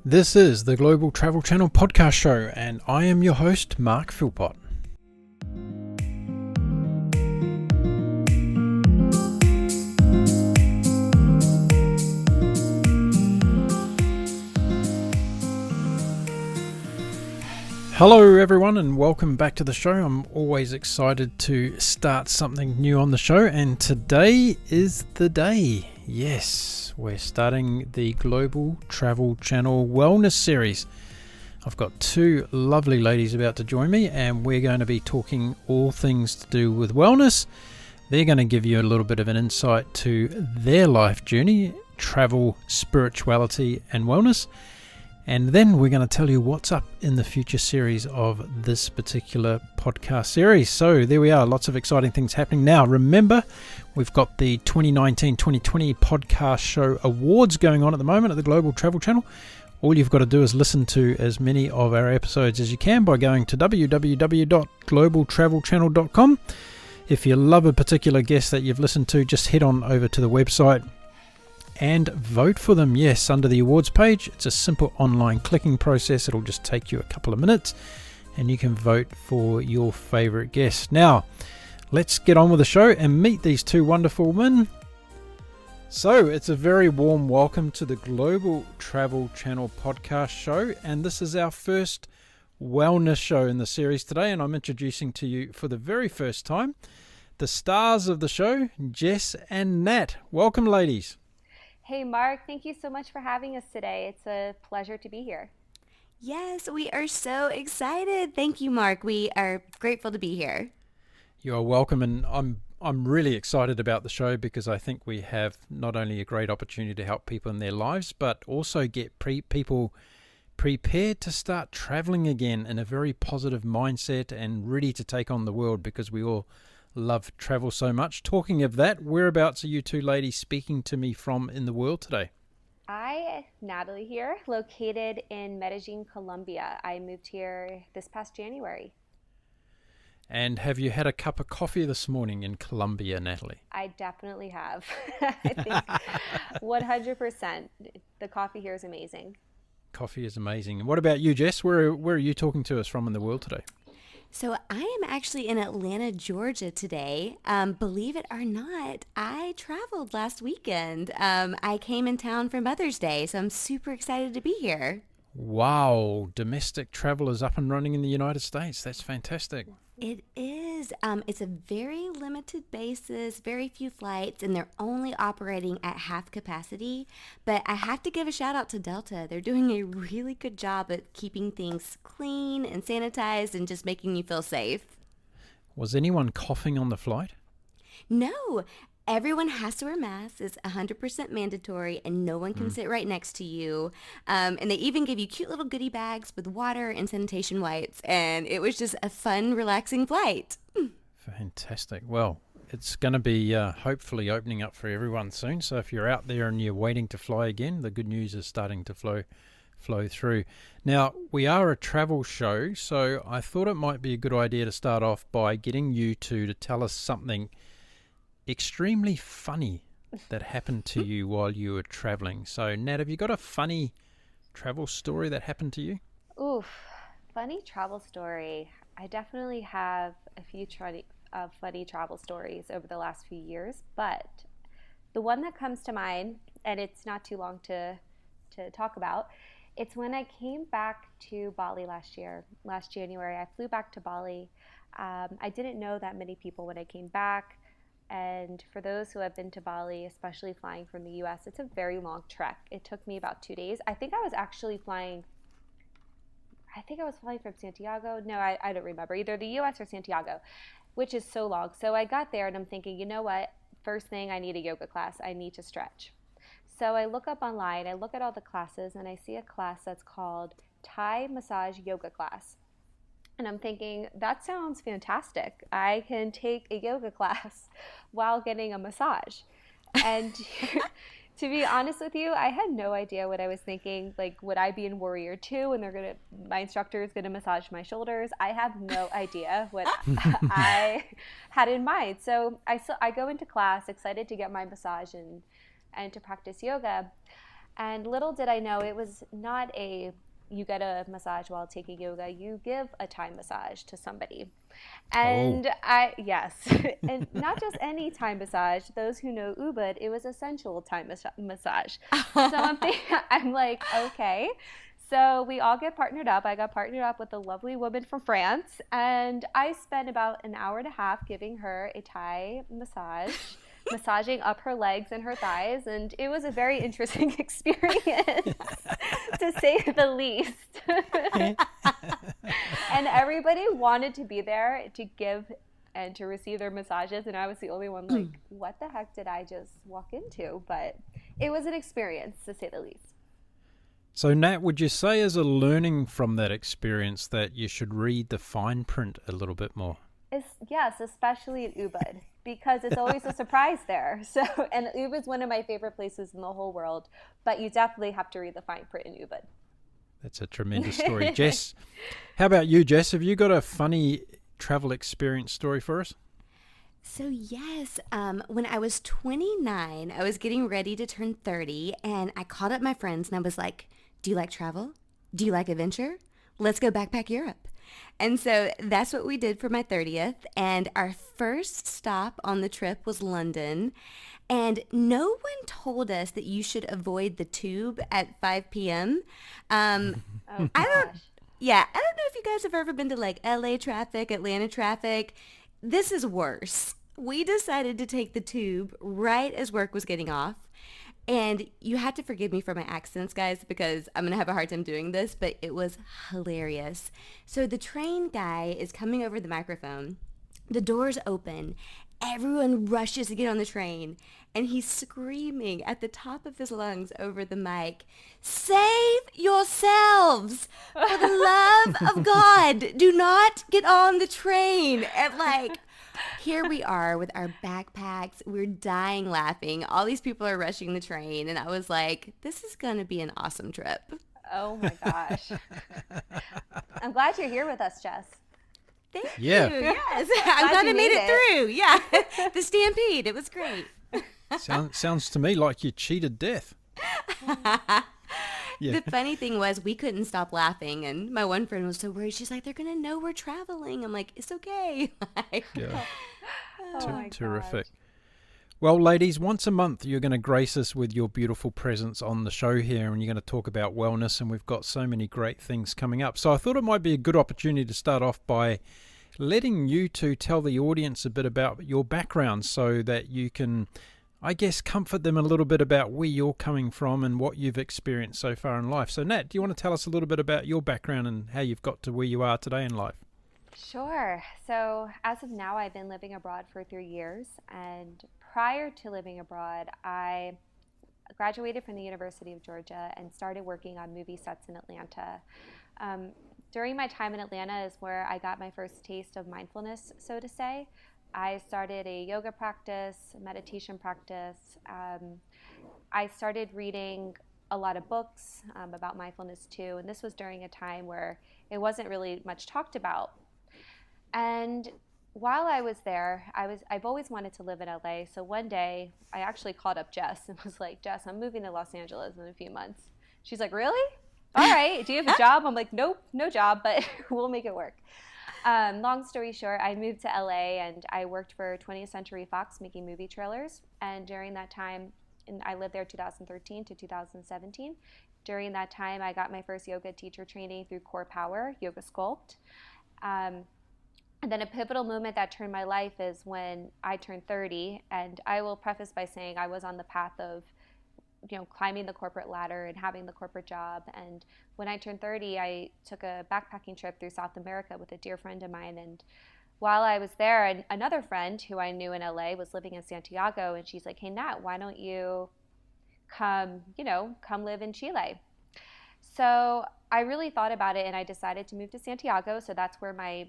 This is the Global Travel Channel podcast show, and I am your host, Mark Philpott. Hello everyone, and welcome back to the show. I'm always excited to start something new on the show, and today is the day. Yes, we're starting the Global Travel Channel Wellness Series. I've got two lovely ladies about to join me, and we're going to be talking all things to do with wellness. They're going to give you a little bit of an insight to their life journey, travel, spirituality, and wellness. And then we're going to tell you what's up in the future series of this particular podcast series. So there we are, lots of exciting things happening. Now, remember, we've got the 2019-2020 podcast show awards going on at the moment at the Global Travel Channel. All you've got to do is listen to as many of our episodes as you can by going to www.globaltravelchannel.com. If you love a particular guest that you've listened to, just head on over to the website and vote for them. Yes, under the awards page. It's a simple online clicking process. It'll just take you a couple of minutes and you can vote for your favorite guest. Now, let's get on with the show and meet these two wonderful women. So, it's a very warm welcome to the Global Travel Channel podcast show, and this is our first wellness show in the series today, and I'm introducing to you for the very first time the stars of the show, Jess and Nat. Welcome, ladies. Hey Mark, thank you so much for having us today. It's a pleasure to be here. Yes, we are so excited. Thank you, Mark. We are grateful to be here. You are welcome, and I'm really excited about the show because I think we have not only a great opportunity to help people in their lives, but also get people prepared to start traveling again in a very positive mindset and ready to take on the world, because we all love travel so much. Talking of that, whereabouts are you two ladies speaking to me from in the world today? Natalie here, located in Medellin, Colombia. I moved here this past January. And have you had a cup of coffee this morning in Colombia, Natalie? I definitely have. I think 100%. The coffee here is amazing. Coffee is amazing. And what about you, Jess? Where are you talking to us from in the world today? So I am actually in Atlanta, Georgia today. Believe it or not, I traveled last weekend. I came in town for Mother's Day, so I'm super excited to be here. Wow, domestic travel is up and running in the United States. That's fantastic. It is. It's a very limited basis, very few flights, and they're only operating at half capacity. But I have to give a shout out to Delta. They're doing a really good job at keeping things clean and sanitized and just making you feel safe. Was anyone coughing on the flight? No. Everyone has to wear masks. It's 100% mandatory, and no one can sit right next to you. And they even give you cute little goodie bags with water and sanitation wipes. And it was just a fun, relaxing flight. Fantastic. Well, it's going to be hopefully opening up for everyone soon. So if you're out there and you're waiting to fly again, the good news is starting to flow through. Now, we are a travel show, so I thought it might be a good idea to start off by getting you two to tell us something extremely funny that happened to you while you were traveling. So, Nat, have you got a funny travel story that happened to you? Oof, funny travel story. I definitely have a few funny travel stories over the last few years, but the one that comes to mind, and it's not too long to talk about, it's when I came back to Bali last January. I flew back to Bali. I didn't know that many people when I came back. And for those who have been to Bali, especially flying from the US, it's a very long trek. It took me about 2 days. I think I was flying from Santiago. No, I don't remember. Either the US or Santiago, which is so long. So I got there and I'm thinking, you know what? First thing, I need a yoga class. I need to stretch. So I look up online, I look at all the classes, and I see a class that's called Thai Massage Yoga Class. And I'm thinking, that sounds fantastic. I can take a yoga class while getting a massage. And to be honest with you, I had no idea what I was thinking. Like, would I be in Warrior 2 and my instructor is going to massage my shoulders? I have no idea what I had in mind. So I go into class excited to get my massage and to practice yoga. And little did I know, it was not a you get a massage while taking yoga, you give a Thai massage to somebody. And yes, and not just any Thai massage. Those who know Ubud, it was a sensual Thai massage. So I'm like, okay. So we all get partnered up. I got partnered up with a lovely woman from France, and I spent about an hour and a half giving her a Thai massage, massaging up her legs and her thighs, and it was a very interesting experience, to say the least. And everybody wanted to be there to give and to receive their massages, and I was the only one like, what the heck did I just walk into? But it was an experience, to say the least. So Nat, would you say as a learning from that experience that you should read the fine print a little bit more? Yes, especially at Ubud, because it's always a surprise there. So, and Ubud's one of my favorite places in the whole world, but you definitely have to read the fine print in Ubud. That's a tremendous story. Jess, how about you, Jess? Have you got a funny travel experience story for us? So yes, when I was 29, I was getting ready to turn 30, and I called up my friends and I was like, do you like travel? Do you like adventure? Let's go backpack Europe. And so that's what we did for my 30th. And our first stop on the trip was London. And no one told us that you should avoid the tube at 5 p.m. I don't know if you guys have ever been to like LA traffic, Atlanta traffic. This is worse. We decided to take the tube right as work was getting off. And you have to forgive me for my accents, guys, because I'm going to have a hard time doing this, but it was hilarious. So the train guy is coming over the microphone. The doors open. Everyone rushes to get on the train. And he's screaming at the top of his lungs over the mic, "Save yourselves! For the love of God, do not get on the train!" And like, here we are with our backpacks. We're dying laughing. All these people are rushing the train. And I was like, this is going to be an awesome trip. Oh my gosh. I'm glad you're here with us, Jess. Thank you. Yes. I'm glad I made it through. Yeah. The stampede. It was great. Sounds to me like you cheated death. Yeah. The funny thing was we couldn't stop laughing, and my one friend was so worried. She's like, they're going to know we're traveling. I'm like, it's okay. Yeah. Oh my Terrific. gosh. Well, ladies, once a month you're going to grace us with your beautiful presence on the show here, and you're going to talk about wellness, and we've got so many great things coming up. So I thought it might be a good opportunity to start off by letting you two tell the audience a bit about your background so that you can, I guess, comfort them a little bit about where you're coming from and what you've experienced so far in life. So Nat, do you want to tell us a little bit about your background and how you've got to where you are today in life? Sure. So as of now, I've been living abroad for 3 years. And prior to living abroad, I graduated from the University of Georgia and started working on movie sets in Atlanta. During my time in Atlanta is where I got my first taste of mindfulness, so to say. I started a yoga practice, meditation practice. I started reading a lot of books about mindfulness too, and this was during a time where it wasn't really much talked about. And while I was there, I've always wanted to live in LA. So one day, I actually called up Jess and was like, "Jess, I'm moving to Los Angeles in a few months." She's like, "Really? All right. Do you have a job?" I'm like, "Nope, no job, but we'll make it work." Long story short, I moved to LA and I worked for 20th Century Fox making movie trailers. And during that time, and I lived there 2013 to 2017. During that time, I got my first yoga teacher training through Core Power, Yoga Sculpt. And then a pivotal moment that turned my life is when I turned 30. And I will preface by saying I was on the path of climbing the corporate ladder and having the corporate job. And when I turned 30, I took a backpacking trip through South America with a dear friend of mine. And while I was there, another friend who I knew in LA was living in Santiago. And she's like, "Hey, Nat, why don't you come live in Chile?" So I really thought about it and I decided to move to Santiago. So that's where my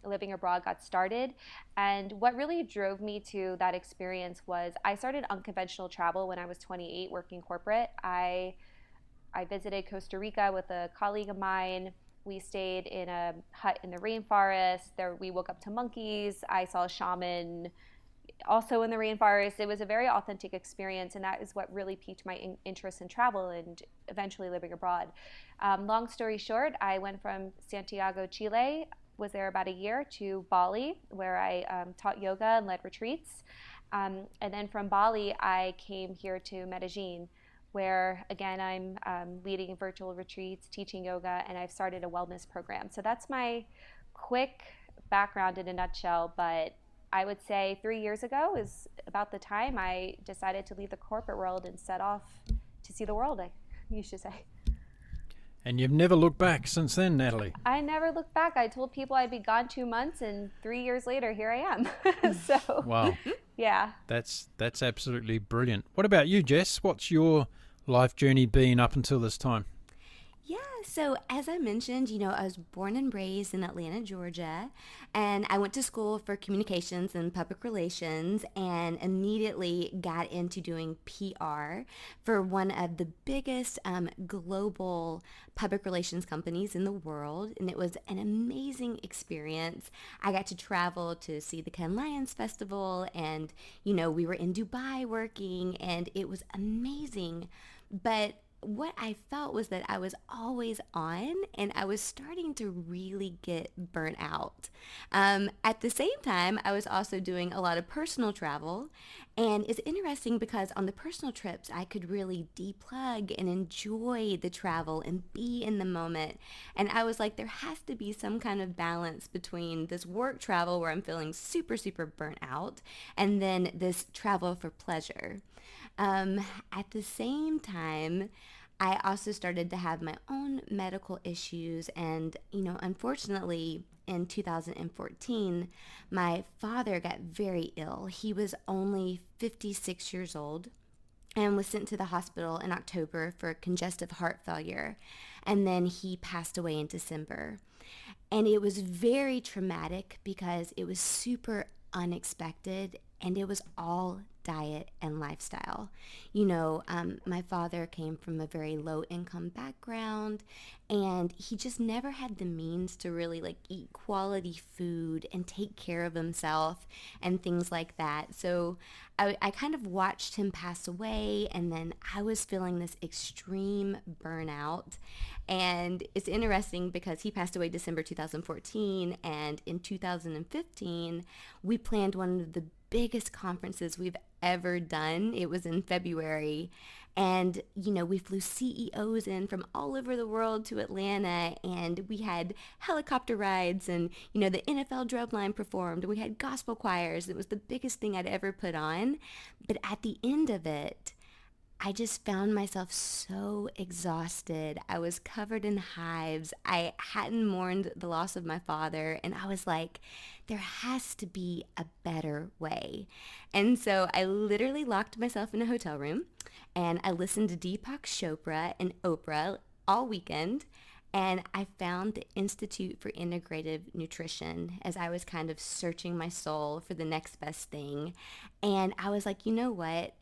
living abroad got started. And what really drove me to that experience was I started unconventional travel when I was 28 working corporate. I visited Costa Rica with a colleague of mine. We stayed in a hut in the rainforest. There we woke up to monkeys. I saw a shaman also in the rainforest. It was a very authentic experience, and that is what really piqued my interest in travel and eventually living abroad. Long story short, I went from Santiago, Chile, was there about a year, to Bali, where I taught yoga and led retreats. And then from Bali, I came here to Medellin, where again I'm leading virtual retreats, teaching yoga, and I've started a wellness program. So that's my quick background in a nutshell. But I would say 3 years ago is about the time I decided to leave the corporate world and set off to see the world, you should say. And you've never looked back since then, Natalie. I never looked back. I told people I'd be gone 2 months, and 3 years later, here I am. So, wow. Yeah. That's absolutely brilliant. What about you, Jess? What's your life journey been up until this time? Yeah, so as I mentioned, I was born and raised in Atlanta, Georgia, and I went to school for communications and public relations and immediately got into doing PR for one of the biggest global public relations companies in the world, and it was an amazing experience. I got to travel to see the Cannes Lions Festival, and, we were in Dubai working, and it was amazing. But what I felt was that I was always on, and I was starting to really get burnt out. At the same time, I was also doing a lot of personal travel, and it's interesting because on the personal trips, I could really deplug and enjoy the travel and be in the moment. And I was like, there has to be some kind of balance between this work travel where I'm feeling super, super burnt out, and then this travel for pleasure. At the same time, I also started to have my own medical issues, and, unfortunately, in 2014, my father got very ill. He was only 56 years old and was sent to the hospital in October for congestive heart failure, and then he passed away in December. And it was very traumatic because it was super unexpected, and it was all diet and lifestyle. My father came from a very low income background, and he just never had the means to really eat quality food and take care of himself and things like that. So I kind of watched him pass away, and then I was feeling this extreme burnout. And it's interesting because he passed away December 2014, and in 2015 we planned one of the biggest conferences we've ever done. It was in February, and we flew CEOs in from all over the world to Atlanta, and we had helicopter rides, and the NFL drumline performed, and we had gospel choirs. It was the biggest thing I'd ever put on. But at the end of it, I just found myself so exhausted. I was covered in hives. I hadn't mourned the loss of my father, and I was like, there has to be a better way. And so I literally locked myself in a hotel room, and I listened to Deepak Chopra and Oprah all weekend, and I found the Institute for Integrative Nutrition as I was kind of searching my soul for the next best thing. And I was like, you know what?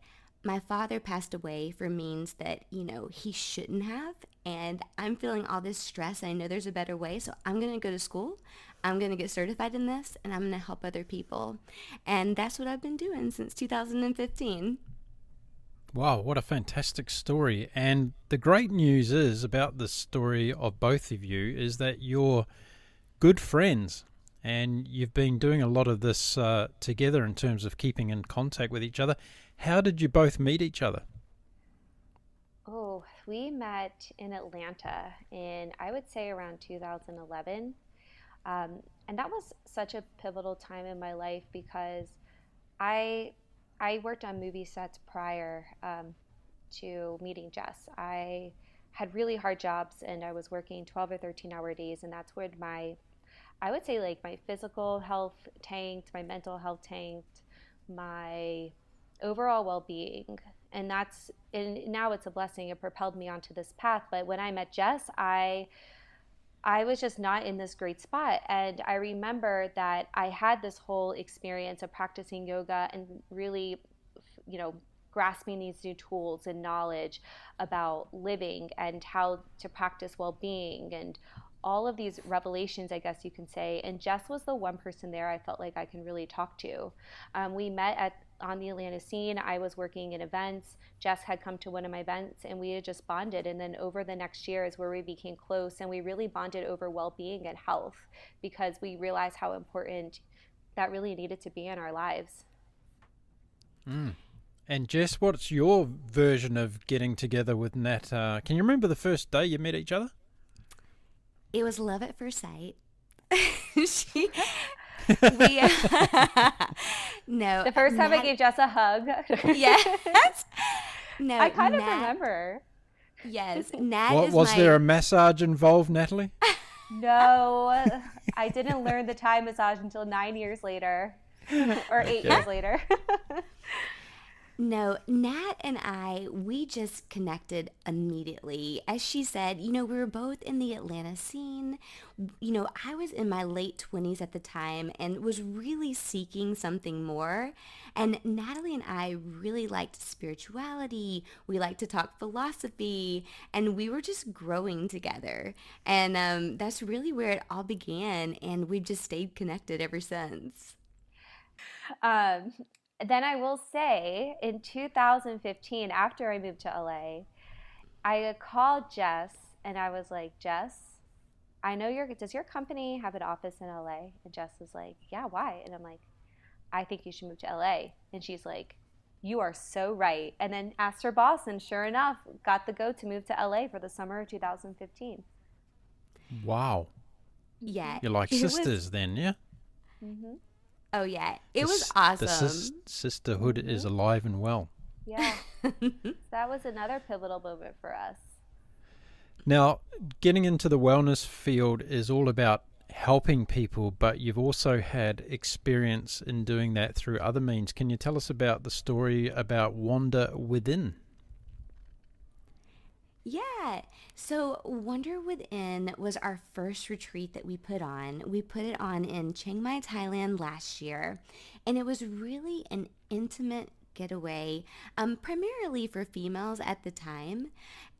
My father passed away for means that, he shouldn't have. And I'm feeling all this stress. I know there's a better way. So I'm going to go to school. I'm going to get certified in this, and I'm going to help other people. And that's what I've been doing since 2015. Wow, what a fantastic story. And the great news is about the story of both of you is that you're good friends. And you've been doing a lot of this together in terms of keeping in contact with each other. How did you both meet each other? Oh, we met in Atlanta in, I would say, around 2011. And that was such a pivotal time in my life because I worked on movie sets prior to meeting Jess. I had really hard jobs, and I was working 12 or 13-hour days, and that's when I would say my physical health tanked, my mental health tanked, my overall well-being. And now it's a blessing. It propelled me onto this path. But when I met Jess, I was just not in this great spot. And I remember that I had this whole experience of practicing yoga and really, grasping these new tools and knowledge about living and how to practice well-being and all of these revelations, I guess you can say. And Jess was the one person there I felt like I can really talk to. We met on the Atlanta scene. I was working in events. Jess had come to one of my events, and we had just bonded. And then over the next year is where we became close, and we really bonded over well-being and health, because we realized how important that really needed to be in our lives. And Jess, what's your version of getting together with Nat? Can you remember the first day you met each other? It was love at first sight. No. The first time I gave Jess a hug. Yes. No. I kind of remember. Yes. Nat was there a massage involved, Natalie? No, I didn't learn the Thai massage until 9 years later, or 8 years later. No, Nat and I, we just connected immediately. As she said, we were both in the Atlanta scene. I was in my late 20s at the time and was really seeking something more. And Natalie and I really liked spirituality. We liked to talk philosophy, and we were just growing together. And that's really where it all began, and we've just stayed connected ever since. Then I will say, in 2015, after I moved to LA, I called Jess and I was like, Jess, I know does your company have an office in LA? And Jess was like, yeah, why? And I'm like, I think you should move to LA. And she's like, you are so right. And then asked her boss, and sure enough, got the go to move to LA for the summer of 2015. Wow. Yeah. You're like sisters then, yeah? Mm-hmm. Oh, yeah. It was awesome. The sisterhood is alive and well. Yeah. That was another pivotal moment for us. Now, getting into the wellness field is all about helping people, but you've also had experience in doing that through other means. Can you tell us about the story about Wander Within? Yeah. So Wonder Within was our first retreat that we put on. We put it on in Chiang Mai, Thailand last year. And it was really an intimate getaway, primarily for females at the time.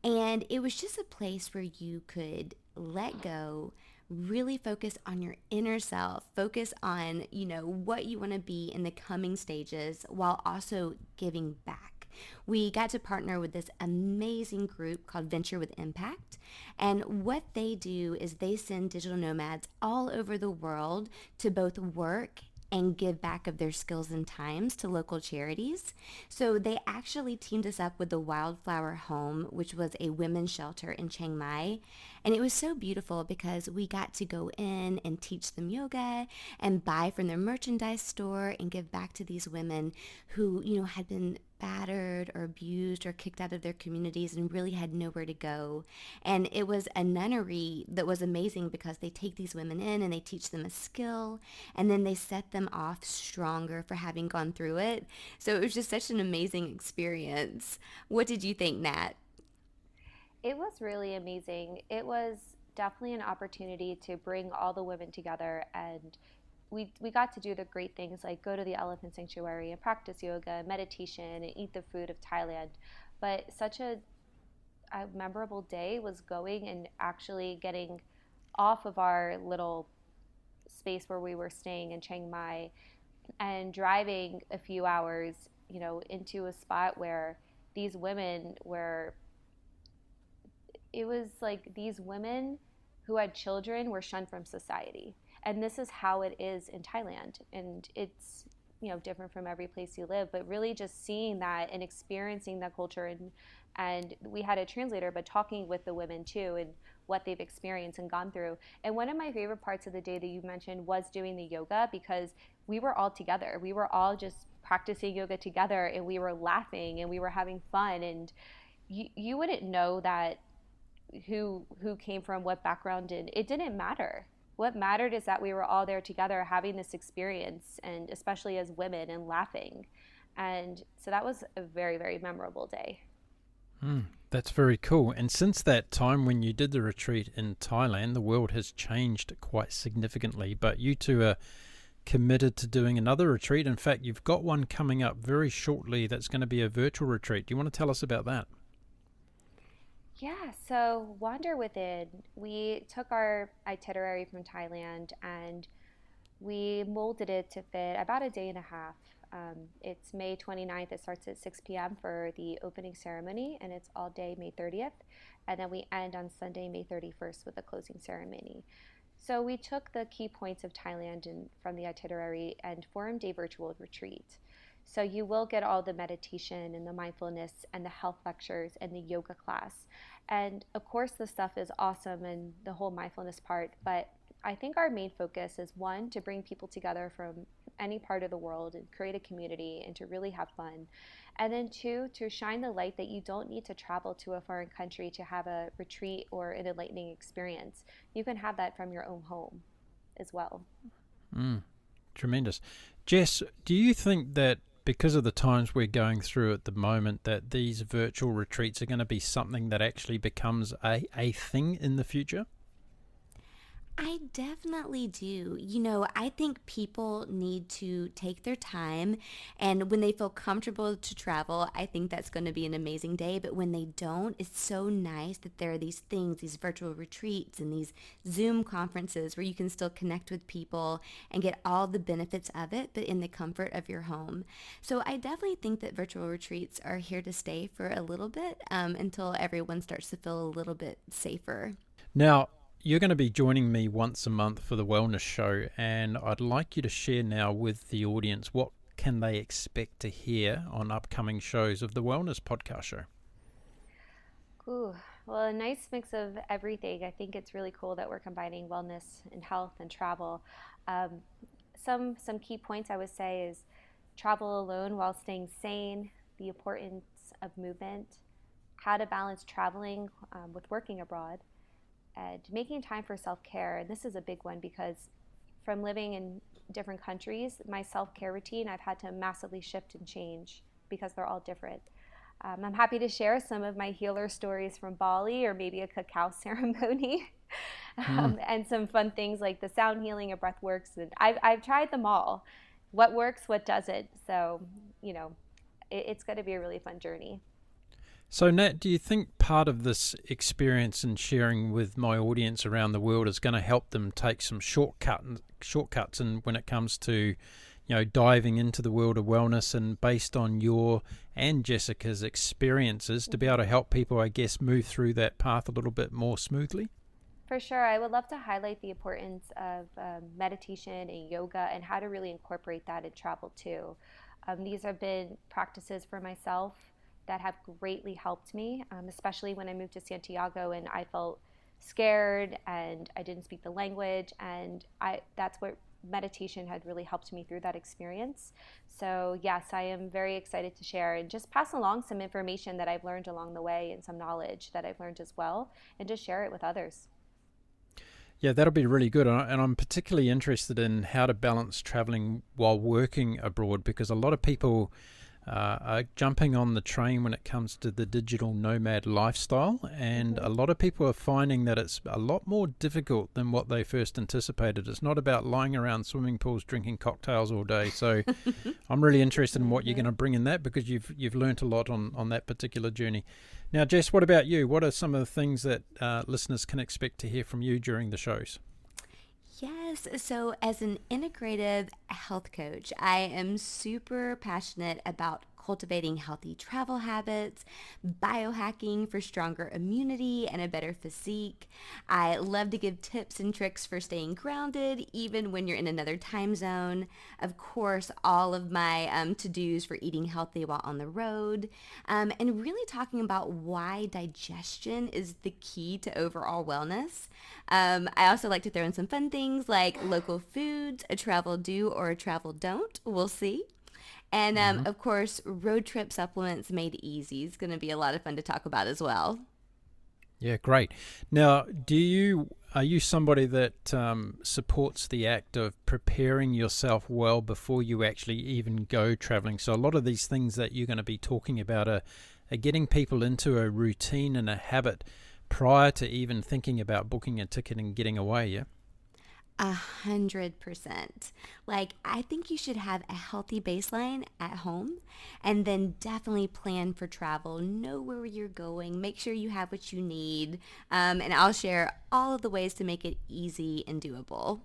And it was just a place where you could let go, really focus on your inner self, focus on, what you want to be in the coming stages, while also giving back. We got to partner with this amazing group called Venture with Impact. And what they do is they send digital nomads all over the world to both work and give back of their skills and times to local charities. So they actually teamed us up with the Wildflower Home, which was a women's shelter in Chiang Mai. And it was so beautiful because we got to go in and teach them yoga and buy from their merchandise store and give back to these women who, had been battered or abused or kicked out of their communities and really had nowhere to go. And it was a nunnery that was amazing because they take these women in and they teach them a skill, and then they set them off stronger for having gone through it. So it was just such an amazing experience. What did you think, Nat? It was really amazing. It was definitely an opportunity to bring all the women together, and we got to do the great things like go to the elephant sanctuary and practice yoga, meditation, and eat the food of Thailand. But such a memorable day was going and actually getting off of our little space where we were staying in Chiang Mai and driving a few hours, into a spot where these women were, it was like these women who had children were shunned from society. And this is how it is in Thailand. And it's, different from every place you live, but really just seeing that and experiencing that culture. And we had a translator, but talking with the women too, and what they've experienced and gone through. And one of my favorite parts of the day that you mentioned was doing the yoga, because we were all together. We were all just practicing yoga together, and we were laughing and we were having fun. And you wouldn't know that who came from what background, and it didn't matter. What mattered is that we were all there together having this experience, and especially as women, and laughing. And so that was a very, very memorable day. That's very cool. And since that time when you did the retreat in Thailand, the world has changed quite significantly. But you two are committed to doing another retreat. In fact, you've got one coming up very shortly that's going to be a virtual retreat. Do you want to tell us about that? Yeah, so Wander Within, we took our itinerary from Thailand and we molded it to fit about a day and a half. It's May 29th. It starts at 6 p.m. for the opening ceremony, and it's all day May 30th. And then we end on Sunday, May 31st, with a closing ceremony. So we took the key points of Thailand from the itinerary and formed a virtual retreat. So you will get all the meditation and the mindfulness and the health lectures and the yoga class. And of course, the stuff is awesome and the whole mindfulness part, but I think our main focus is one, to bring people together from any part of the world and create a community and to really have fun. And then two, to shine the light that you don't need to travel to a foreign country to have a retreat or an enlightening experience. You can have that from your own home as well. Tremendous. Jess, do you think that because of the times we're going through at the moment, that these virtual retreats are going to be something that actually becomes a thing in the future? I definitely do. I think people need to take their time, and when they feel comfortable to travel, I think that's going to be an amazing day. But when they don't, it's so nice that there are these things, these virtual retreats and these Zoom conferences where you can still connect with people and get all the benefits of it, but in the comfort of your home. So I definitely think that virtual retreats are here to stay for a little bit, until everyone starts to feel a little bit safer. Now, you're going to be joining me once a month for the Wellness Show, and I'd like you to share now with the audience what can they expect to hear on upcoming shows of the Wellness Podcast Show. Ooh, well, a nice mix of everything. I think it's really cool that we're combining wellness and health and travel. Some key points I would say is travel alone while staying sane, the importance of movement, how to balance traveling with working abroad, and making time for self-care. And this is a big one because from living in different countries, my self-care routine, I've had to massively shift and change because they're all different. I'm happy to share some of my healer stories from Bali, or maybe a cacao ceremony, and some fun things like the sound healing or breath works. And I've tried them all. What works, what doesn't. So, it's going to be a really fun journey. So, Nat, do you think part of this experience and sharing with my audience around the world is going to help them take some shortcuts and when it comes to, diving into the world of wellness, and based on your and Jessica's experiences to be able to help people, I guess, move through that path a little bit more smoothly? For sure. I would love to highlight the importance of meditation and yoga and how to really incorporate that in travel too. These have been practices for myself that have greatly helped me, especially when I moved to Santiago and I felt scared and I didn't speak the language, and that's what meditation had really helped me through that experience. So yes, I am very excited to share and just pass along some information that I've learned along the way and some knowledge that I've learned as well, and just share it with others. Yeah, that'll be really good. And I'm particularly interested in how to balance traveling while working abroad, because a lot of people are jumping on the train when it comes to the digital nomad lifestyle, and a lot of people are finding that it's a lot more difficult than what they first anticipated. It's not about lying around swimming pools drinking cocktails all day. So I'm really interested in what you're going to bring in that, because you've learnt a lot on that particular journey. Now, Jess, what about you? What are some of the things that listeners can expect to hear from you during the shows? Yes, so as an integrative health coach, I am super passionate about cultivating healthy travel habits, biohacking for stronger immunity and a better physique. I love to give tips and tricks for staying grounded, even when you're in another time zone. Of course, all of my to-dos for eating healthy while on the road, and really talking about why digestion is the key to overall wellness. I also like to throw in some fun things like local foods, a travel do or a travel don't. We'll see. And of course, road trip supplements made easy. It's going to be a lot of fun to talk about as well. Yeah, great. Now, are you somebody that supports the act of preparing yourself well before you actually even go traveling? So a lot of these things that you're going to be talking about are getting people into a routine and a habit prior to even thinking about booking a ticket and getting away, yeah? 100%. Like, I think you should have a healthy baseline at home and then definitely plan for travel. Know where you're going. Make sure you have what you need. And I'll share all of the ways to make it easy and doable.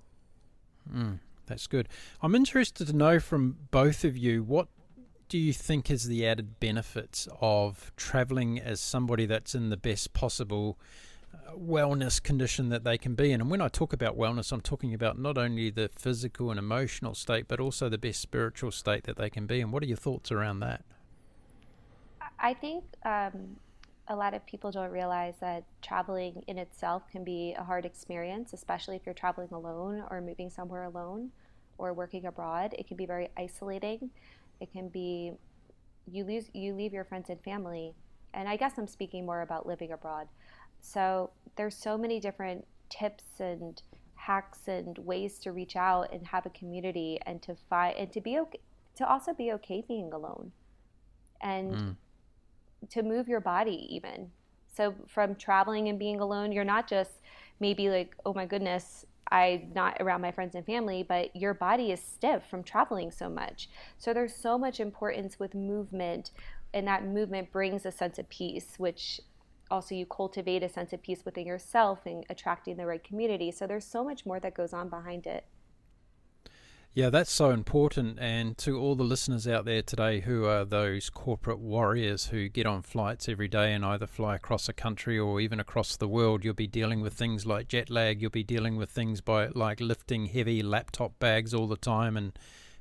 That's good. I'm interested to know from both of you, what do you think is the added benefits of traveling as somebody that's in the best possible wellness condition that they can be in? And when I talk about wellness, I'm talking about not only the physical and emotional state, but also the best spiritual state that they can be in. What are your thoughts around that? I think a lot of people don't realize that traveling in itself can be a hard experience, especially if you're traveling alone or moving somewhere alone or working abroad. It can be very isolating. It can be, you leave your friends and family. And I guess I'm speaking more about living abroad. So there's so many different tips and hacks and ways to reach out and have a community and to find and to be okay, to also be okay being alone, and to move your body even. So from traveling and being alone, you're not just maybe like, oh my goodness, I'm not around my friends and family, but your body is stiff from traveling so much. So there's so much importance with movement, and that movement brings a sense of peace, which also you cultivate a sense of peace within yourself and attracting the right community. So there's so much more that goes on behind it. Yeah, that's so important. And to all the listeners out there today who are those corporate warriors who get on flights every day and either fly across a country or even across the world, you'll be dealing with things like jet lag. You'll be dealing with things like lifting heavy laptop bags all the time and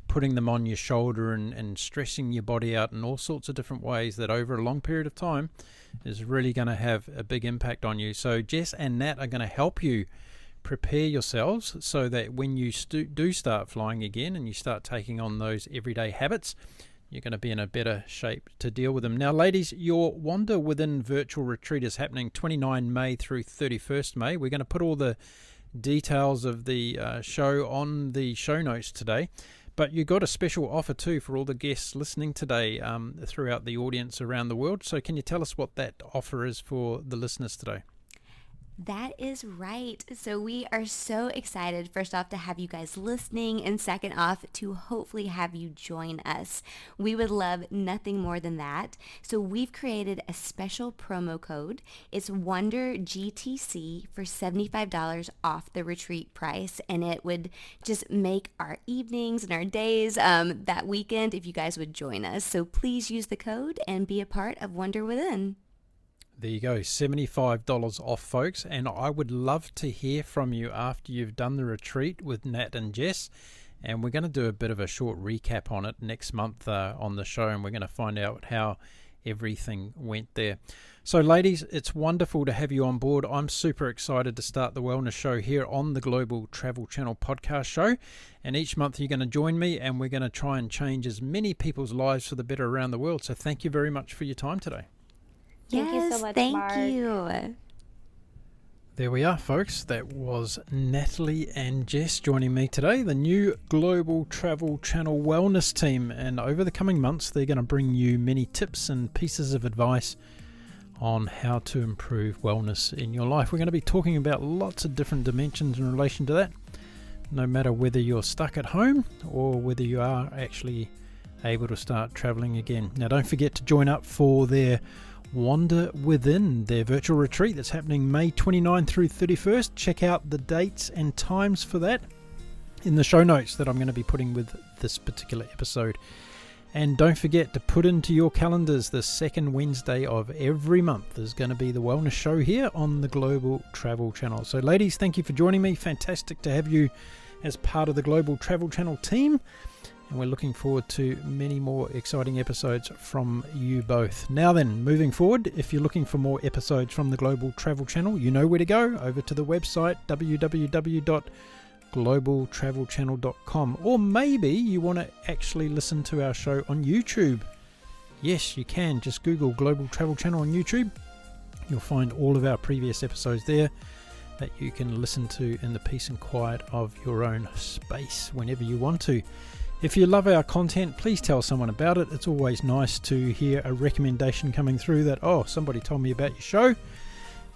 putting them on your shoulder and stressing your body out in all sorts of different ways that over a long period of time is really going to have a big impact on you. So Jess and Nat are going to help you prepare yourselves so that when you do start flying again and you start taking on those everyday habits, you're going to be in a better shape to deal with them. Now, ladies, your Wander Within virtual retreat is happening 29 May through 31st May. We're going to put all the details of the show on the show notes today. But you got a special offer too for all the guests listening today throughout the audience around the world. So can you tell us what that offer is for the listeners today? That is right. So we are so excited, first off, to have you guys listening, and second off, to hopefully have you join us. We would love nothing more than that. So we've created a special promo code. It's WonderGTC for $75 off the retreat price, and it would just make our evenings and our days that weekend if you guys would join us. So please use the code and be a part of Wander Within. There you go, $75 off, folks. And I would love to hear from you after you've done the retreat with Nat and Jess. And we're going to do a bit of a short recap on it next month on the show. And we're going to find out how everything went there. So, ladies, it's wonderful to have you on board. I'm super excited to start the wellness show here on the Global Travel Channel podcast show. And each month you're going to join me and we're going to try and change as many people's lives for the better around the world. So thank you very much for your time today. Thank you so much, Mark. Thank you. There we are, folks. That was Natalie and Jess joining me today, the new Global Travel Channel Wellness team. And over the coming months, they're going to bring you many tips and pieces of advice on how to improve wellness in your life. We're going to be talking about lots of different dimensions in relation to that, no matter whether you're stuck at home or whether you are actually able to start traveling again. Now, don't forget to join up for their Wander Within, their virtual retreat that's happening May 29 through 31st. Check out the dates and times for that in the show notes that I'm going to be putting with this particular episode. And don't forget to put into your calendars the second Wednesday of every month. There's going to be the wellness show here on the Global Travel Channel. So ladies, thank you for joining me. Fantastic to have you as part of the Global Travel Channel team. And we're looking forward to many more exciting episodes from you both. Now then, moving forward, if you're looking for more episodes from the Global Travel Channel, you know where to go. Over to the website, www.globaltravelchannel.com. Or maybe you want to actually listen to our show on YouTube. Yes, you can. Just Google Global Travel Channel on YouTube. You'll find all of our previous episodes there that you can listen to in the peace and quiet of your own space whenever you want to. If you love our content, please tell someone about it. It's always nice to hear a recommendation coming through that, oh, somebody told me about your show.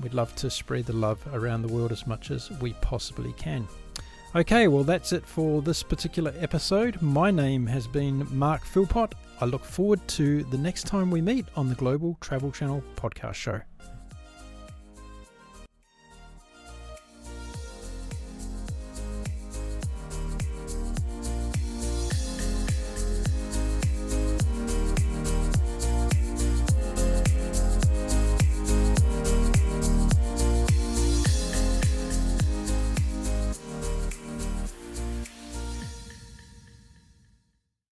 We'd love to spread the love around the world as much as we possibly can. Okay, well that's it for this particular episode. My name has been Mark Philpott. I look forward to the next time we meet on the Global Travel Channel podcast show.